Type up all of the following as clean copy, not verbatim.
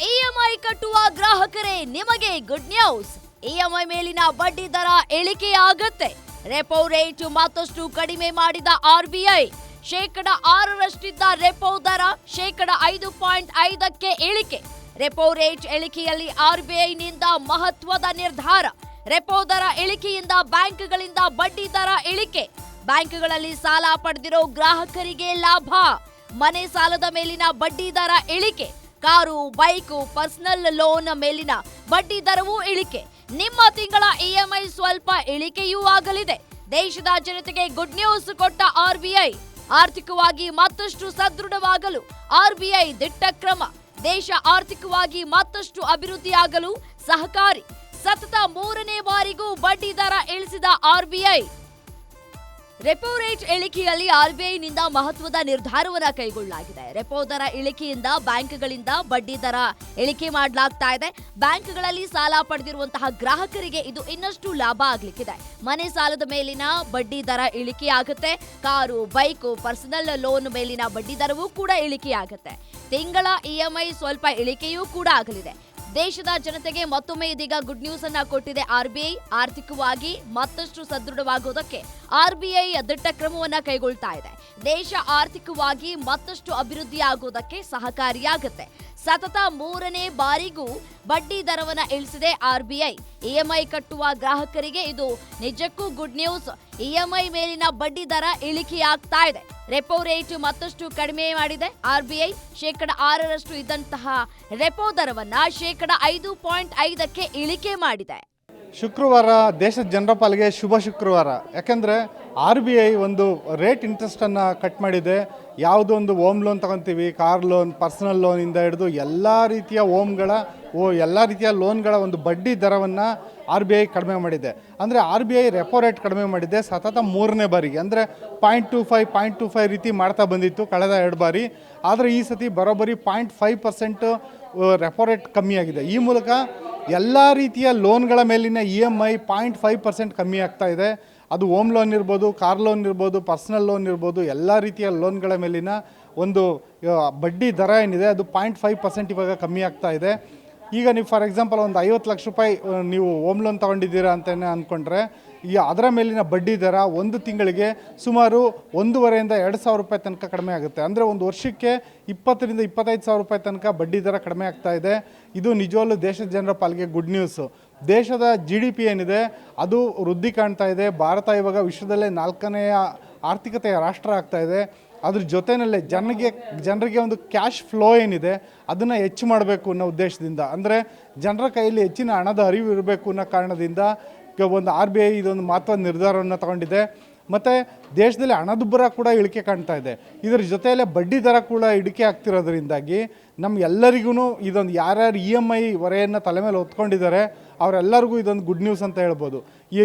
EMI ಕಟ್ಟುವ ಗ್ರಾಹಕರೇ ನಿಮಗೆ ಗುಡ್ ನ್ಯೂಸ್. ಇಎಂಐ ಮೇಲಿನ ಬಡ್ಡಿ ದರ ಇಳಿಕೆಯಾಗುತ್ತೆ. ರೆಪೋ ರೇಟ್ ಮತ್ತಷ್ಟು ಕಡಿಮೆ ಮಾಡಿದ ಆರ್ಬಿಐ. ಶೇಕಡ 6ರಷ್ಟಿದ್ದ ರೆಪೋ ದರ ಶೇಕಡ 5.5ಕ್ಕೆ ಇಳಿಕೆ. ರೆಪೋ ರೇಟ್ ಇಳಿಕೆಯಲ್ಲಿ ಆರ್ಬಿಐನಿಂದ ಮಹತ್ವದ ನಿರ್ಧಾರ. ರೆಪೋ ದರ ಇಳಿಕೆಯಿಂದ ಬ್ಯಾಂಕ್ಗಳಿಂದ ಬಡ್ಡಿ ದರ ಇಳಿಕೆ. ಬ್ಯಾಂಕ್ಗಳಲ್ಲಿ ಸಾಲ ಪಡೆದಿರೋ ಗ್ರಾಹಕರಿಗೆ ಲಾಭ. ಮನೆ ಸಾಲದ ಮೇಲಿನ ಬಡ್ಡಿ ದರ ಇಳಿಕೆ. ಕಾರು, ಬೈಕು, ಪರ್ಸನಲ್ ಲೋನ್ ಮೇಲಿನ ಬಡ್ಡಿ ದರವೂ ಇಳಿಕೆ. ನಿಮ್ಮ ತಿಂಗಳ ಇಎಂಐ ಸ್ವಲ್ಪ ಇಳಿಕೆಯೂ ಆಗಲಿದೆ. ದೇಶದ ಜನತೆಗೆ ಗುಡ್ ನ್ಯೂಸ್ ಕೊಟ್ಟ ಆರ್ಬಿಐ. ಆರ್ಥಿಕವಾಗಿ ಮತ್ತಷ್ಟು ಸದೃಢವಾಗಲು ಆರ್ಬಿಐ ದಿಟ್ಟ ಕ್ರಮ. ದೇಶ ಆರ್ಥಿಕವಾಗಿ ಮತ್ತಷ್ಟು ಅಭಿವೃದ್ಧಿಯಾಗಲು ಸಹಕಾರಿ. ಸತತ 3ನೇ ಬಾರಿಗೂ ಬಡ್ಡಿ ದರ ಇಳಿಸಿದ ಆರ್ಬಿಐ. ರೆಪೋ ರೇಟ್ ಇಳಿಕೆಯಲ್ಲಿ ಆರ್ಬಿಐನಿಂದ ಮಹತ್ವದ ನಿರ್ಧಾರವನ್ನು ಕೈಗೊಳ್ಳಲಾಗಿದೆ. ರೆಪೋ ದರ ಇಳಿಕೆಯಿಂದ ಬ್ಯಾಂಕ್ಗಳಿಂದ ಬಡ್ಡಿ ದರ ಇಳಿಕೆ ಮಾಡಲಾಗ್ತಾ ಇದೆ. ಬ್ಯಾಂಕ್ಗಳಲ್ಲಿ ಸಾಲ ಪಡೆದಿರುವಂತಹ ಗ್ರಾಹಕರಿಗೆ ಇದು ಇನ್ನಷ್ಟು ಲಾಭ ಆಗ್ಲಿಕ್ಕಿದೆ. ಮನೆ ಸಾಲದ ಮೇಲಿನ ಬಡ್ಡಿ ದರ ಇಳಿಕೆಯಾಗುತ್ತೆ. ಕಾರು, ಬೈಕು, ಪರ್ಸನಲ್ ಲೋನ್ ಮೇಲಿನ ಬಡ್ಡಿ ದರವೂ ಕೂಡ ಇಳಿಕೆಯಾಗುತ್ತೆ. ತಿಂಗಳ ಇಎಂಐ ಸ್ವಲ್ಪ ಇಳಿಕೆಯೂ ಕೂಡ ಆಗಲಿದೆ. ದೇಶದ ಜನತೆಗೆ ಮತ್ತೊಮ್ಮೆ ಇದೀಗ ಗುಡ್ ನ್ಯೂಸ್ ಅನ್ನ ಕೊಟ್ಟಿದೆ ಆರ್ಬಿಐ. ಆರ್ಥಿಕವಾಗಿ ಮತ್ತಷ್ಟು ಸದೃಢವಾಗುವುದಕ್ಕೆ ಆರ್ಬಿಐ ದಿಟ್ಟ ಕ್ರಮವನ್ನ ಕೈಗೊಳ್ತಾ ಇದೆ. ದೇಶ ಆರ್ಥಿಕವಾಗಿ ಮತ್ತಷ್ಟು ಅಭಿವೃದ್ಧಿಯಾಗುವುದಕ್ಕೆ ಸಹಕಾರಿಯಾಗುತ್ತೆ. ಸತತ 3ನೇ ಬಾರಿಗೂ ಬಡ್ಡಿ ದರವನ್ನ ಇಳಿಸಿದೆ ಆರ್ಬಿಐ. ಇಎಂಐ ಕಟ್ಟುವ ಗ್ರಾಹಕರಿಗೆ ಇದು ನಿಜಕ್ಕೂ ಗುಡ್ ನ್ಯೂಸ್. ಇಎಂಐ ಮೇಲಿನ ಬಡ್ಡಿ ದರ ಇಳಿಕೆಯಾಗ್ತಾ ಇದೆ. ರೆಪೋ ರೇಟ್ ಮತ್ತಷ್ಟು ಕಡಿಮೆ ಮಾಡಿದೆ ಆರ್ಬಿಐ. ಶೇಕಡ 6ರಷ್ಟು ಇದ್ದಂತಹ ರೆಪೋ ದರವನ್ನ ಶೇಕಡ 5.5ಕ್ಕೆ ಇಳಿಕೆ ಮಾಡಿದೆ. ಶುಕ್ರವಾರ ದೇಶದ ಜನರ ಪಾಲಿಗೆ ಶುಭ ಶುಕ್ರವಾರ. ಯಾಕೆಂದರೆ RBI ಒಂದು ರೇಟ್ ಇಂಟ್ರೆಸ್ಟನ್ನು ಕಟ್ ಮಾಡಿದೆ. ಯಾವುದೋ ಒಂದು ಹೋಮ್ ಲೋನ್ ತಗೊತೀವಿ, ಕಾರ್ ಲೋನ್, ಪರ್ಸನಲ್ ಲೋನಿಂದ ಹಿಡಿದು ಎಲ್ಲ ರೀತಿಯ ಎಲ್ಲ ರೀತಿಯ ಲೋನ್ಗಳ ಒಂದು ಬಡ್ಡಿ ದರವನ್ನು RBI ಕಡಿಮೆ ಮಾಡಿದೆ. ಅಂದರೆ RBI ರೆಪೋ ರೇಟ್ ಕಡಿಮೆ ಮಾಡಿದೆ ಸತತ 3ನೇ ಬಾರಿಗೆ. ಅಂದರೆ 0.25 ರೀತಿ ಮಾಡ್ತಾ ಬಂದಿತ್ತು ಕಳೆದ 2 ಬಾರಿ. ಆದರೆ ಈ ಸತಿ ಬರೋಬ್ಬರಿ 0.5% ರೆಪೋ ರೇಟ್ ಕಮ್ಮಿಯಾಗಿದೆ. ಈ ಮೂಲಕ ಎಲ್ಲ ರೀತಿಯ ಲೋನ್ಗಳ ಮೇಲಿನ EMI 0.5% ಕಮ್ಮಿ ಆಗ್ತಾ ಇದೆ. ಅದು ಹೋಮ್ ಲೋನ್ ಇರ್ಬೋದು, ಕಾರ್ ಲೋನ್ ಇರ್ಬೋದು, ಪರ್ಸನಲ್ ಲೋನ್ ಇರ್ಬೋದು, ಎಲ್ಲ ರೀತಿಯ ಲೋನ್ಗಳ ಮೇಲಿನ ಒಂದು ಬಡ್ಡಿ ದರ ಏನಿದೆ ಅದು 0.5% ಇವಾಗ ಕಮ್ಮಿ ಆಗ್ತಾ ಇದೆ. ಈಗ ನೀವು ಫಾರ್ ಎಕ್ಸಾಂಪಲ್ ಒಂದು 50 ಲಕ್ಷ ರೂಪಾಯಿ ನೀವು ಹೋಮ್ ಲೋನ್ ತೊಗೊಂಡಿದ್ದೀರಾ ಅಂತಲೇ ಅಂದ್ಕೊಂಡ್ರೆ ಅದರ ಮೇಲಿನ ಬಡ್ಡಿ ದರ ಒಂದು ತಿಂಗಳಿಗೆ ಸುಮಾರು 1,500ರಿಂದ 2,000 ರೂಪಾಯಿ ತನಕ ಕಡಿಮೆ ಆಗುತ್ತೆ. ಅಂದರೆ ಒಂದು ವರ್ಷಕ್ಕೆ 20ರಿಂದ 25,000 ರೂಪಾಯಿ ತನಕ ಬಡ್ಡಿ ದರ ಕಡಿಮೆ ಆಗ್ತಾ ಇದೆ. ಇದು ನಿಜವಲ್ಲೂ ದೇಶದ ಜನರ ಪಾಲಿಗೆ ಗುಡ್ ನ್ಯೂಸು. ದೇಶದ GDP ಏನಿದೆ ಅದು ವೃದ್ಧಿ ಕಾಣ್ತಾ ಇದೆ. ಭಾರತ ಇವಾಗ ವಿಶ್ವದಲ್ಲೇ 4ನೇ ಆರ್ಥಿಕತೆಯ ರಾಷ್ಟ್ರ ಆಗ್ತಾ ಇದೆ. ಅದ್ರ ಜೊತೆಯಲ್ಲೇ ಜನರಿಗೆ ಒಂದು ಕ್ಯಾಶ್ ಫ್ಲೋ ಏನಿದೆ ಅದನ್ನು ಹೆಚ್ಚು ಮಾಡಬೇಕು ಅನ್ನೋ ಉದ್ದೇಶದಿಂದ, ಅಂದರೆ ಜನರ ಕೈಯಲ್ಲಿ ಹೆಚ್ಚಿನ ಹಣದ ಅರಿವು ಇರಬೇಕು ಅನ್ನೋ ಕಾರಣದಿಂದ ಒಂದು RBI ಇದೊಂದು ಮಹತ್ವದ ನಿರ್ಧಾರವನ್ನು ತಗೊಂಡಿದೆ. ಮತ್ತು ದೇಶದಲ್ಲಿ ಹಣದುಬ್ಬರ ಕೂಡ ಇಳಿಕೆ ಕಾಣ್ತಾ ಇದೆ. ಇದರ ಜೊತೆಯಲ್ಲೇ ಬಡ್ಡಿ ದರ ಕೂಡ ಇಳಿಕೆ ಆಗ್ತಿರೋದ್ರಿಂದಾಗಿ ನಮ್ಗೆಲ್ಲರಿಗೂ ಇದೊಂದು ಯಾರ್ಯಾರು EMI ಹೊರೆಯನ್ನು ತಲೆ ಮೇಲೆ ಹೊತ್ಕೊಂಡಿದ್ದಾರೆ ಅವರೆಲ್ಲರಿಗೂ ಇದೊಂದು ಗುಡ್ ನ್ಯೂಸ್ ಅಂತ ಹೇಳ್ಬೋದು.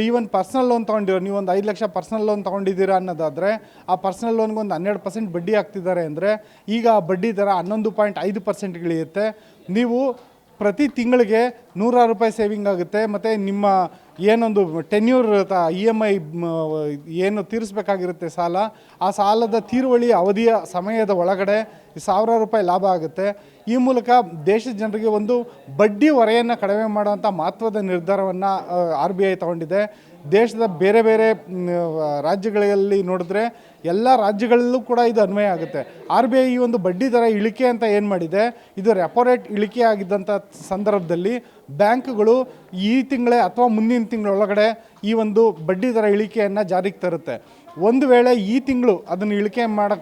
ಈವನ್ ಪರ್ಸನಲ್ ಲೋನ್ ತೊಗೊಂಡಿರೋ ನೀವು ಒಂದು 5 ಲಕ್ಷ ಪರ್ಸನಲ್ ಲೋನ್ ತೊಗೊಂಡಿದ್ದೀರಾ ಅನ್ನೋದಾದರೆ ಆ ಪರ್ಸನಲ್ ಲೋನ್ಗೆ ಒಂದು 12% ಬಡ್ಡಿ ಆಗ್ತಿದ್ದಾರೆ ಅಂದರೆ ಈಗ ಆ ಬಡ್ಡಿ ದರ 11.5% ಇಳಿಯುತ್ತೆ. ನೀವು ಪ್ರತಿ ತಿಂಗಳಿಗೆ 100 ರೂಪಾಯಿ ಸೇವಿಂಗ್ ಆಗುತ್ತೆ. ಮತ್ತು ನಿಮ್ಮ ಏನೊಂದು ಟೆನ್ಯೂರ್ EMI ಏನು ತೀರಿಸಬೇಕಾಗಿರುತ್ತೆ ಸಾಲ, ಆ ಸಾಲದ ತೀರುವಳಿ ಅವಧಿಯ ಸಮಯದ ಒಳಗಡೆ 1,000 ರೂಪಾಯಿ ಲಾಭ ಆಗುತ್ತೆ. ಈ ಮೂಲಕ ದೇಶದ ಜನರಿಗೆ ಒಂದು ಬಡ್ಡಿ ಹೊರೆಯನ್ನು ಕಡಿಮೆ ಮಾಡುವಂಥ ಮಹತ್ವದ ನಿರ್ಧಾರವನ್ನು RBI ತಗೊಂಡಿದೆ. ದೇಶದ ಬೇರೆ ಬೇರೆ ರಾಜ್ಯಗಳಲ್ಲಿ ನೋಡಿದ್ರೆ ಎಲ್ಲ ರಾಜ್ಯಗಳಲ್ಲೂ ಕೂಡ ಇದು ಅನ್ವಯ ಆಗುತ್ತೆ. RBI ಈ ಒಂದು ಬಡ್ಡಿ ದರ ಇಳಿಕೆ ಅಂತ ಏನು ಮಾಡಿದೆ, ಇದು ರೆಪೋ ರೇಟ್ ಇಳಿಕೆ ಆಗಿದ್ದಂಥ ಸಂದರ್ಭದಲ್ಲಿ ಬ್ಯಾಂಕ್ಗಳು ಈ ತಿಂಗಳೇ ಅಥವಾ ಮುಂದಿನ ತಿಂಗಳೊಳಗಡೆ ಈ ಒಂದು ಬಡ್ಡಿ ದರ ಇಳಿಕೆಯನ್ನು ಜಾರಿಗೆ ತರುತ್ತೆ. ಒಂದು ವೇಳೆ ಈ ತಿಂಗಳು ಅದನ್ನು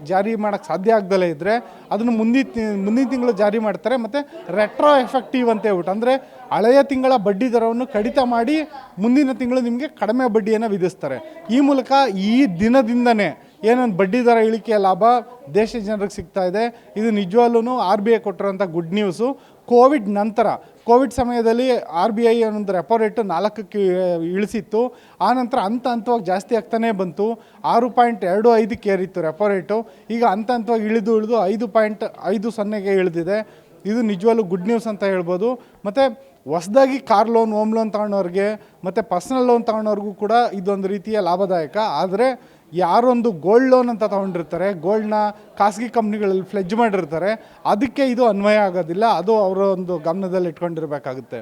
ಜಾರಿ ಮಾಡೋಕ್ಕೆ ಸಾಧ್ಯ ಆಗದಲ್ಲೇ ಇದ್ದರೆ ಅದನ್ನು ಮುಂದಿನ ತಿಂಗಳು ಜಾರಿ ಮಾಡ್ತಾರೆ. ಮತ್ತು ರೆಟ್ರೋ ಎಫೆಕ್ಟಿವ್ ಅಂತ ಹೇಳ್ಬಿಟ್ಟು, ಅಂದರೆ ಹಳೆಯ ತಿಂಗಳ ಬಡ್ಡಿ ದರವನ್ನು ಕಡಿತ ಮಾಡಿ ಮುಂದಿನ ತಿಂಗಳು ನಿಮಗೆ ಕಡಿಮೆ ಬಡ್ಡಿಯನ್ನು ವಿಧಿಸ್ತಾರೆ. ಈ ಮೂಲಕ ಈ ದಿನದಿಂದನೇ ಏನೊಂದು ಬಡ್ಡಿ ದರ ಇಳಿಕೆಯ ಲಾಭ ದೇಶದ ಜನರಿಗೆ ಸಿಗ್ತಾ ಇದೆ. ಇದು ನಿಜವಾಗ್ಲೂ RBI ಕೊಟ್ಟಿರೋಂಥ ಗುಡ್ ನ್ಯೂಸು. ಕೋವಿಡ್ ಸಮಯದಲ್ಲಿ RBI ಅನ್ನೊಂದು ರೆಪೋ ರೇಟು 4ಕ್ಕೆ ಇಳಿಸಿತ್ತು. ಆನಂತರ ಹಂತವಾಗಿ ಜಾಸ್ತಿ ಆಗ್ತಾನೇ ಬಂತು. 6.25ಕ್ಕೆ ಏರಿತ್ತು ರೆಪೋ ರೇಟು. ಈಗ ಹಂತವಾಗಿ ಇಳಿದು 5.50ಗೆ ಇಳಿದಿದೆ. ಇದು ನಿಜವಾಗ್ಲೂ ಗುಡ್ ನ್ಯೂಸ್ ಅಂತ ಹೇಳ್ಬೋದು. ಮತ್ತು ಹೊಸದಾಗಿ ಕಾರ್ ಲೋನ್, ಹೋಮ್ ಲೋನ್ ತಗೊಳ್ಳೋರಿಗೆ ಮತ್ತು ಪರ್ಸನಲ್ ಲೋನ್ ತಗೊಳ್ಳೋರಿಗೂ ಕೂಡ ಇದೊಂದು ರೀತಿಯ ಲಾಭದಾಯಕ. ಆದರೆ ಯಾರೊಂದು ಗೋಲ್ಡ್ ಲೋನ್ ಅಂತ ತೊಗೊಂಡಿರ್ತಾರೆ, ಗೋಲ್ಡ್ನ ಖಾಸಗಿ ಕಂಪ್ನಿಗಳಲ್ಲಿ ಫ್ಲೆಡ್ಜ್ ಮಾಡಿರ್ತಾರೆ, ಅದಕ್ಕೆ ಇದು ಅನ್ವಯ ಆಗೋದಿಲ್ಲ. ಅದು ಅವರ ಒಂದು ಗಮನದಲ್ಲಿ ಇಟ್ಕೊಂಡಿರಬೇಕಾಗುತ್ತೆ.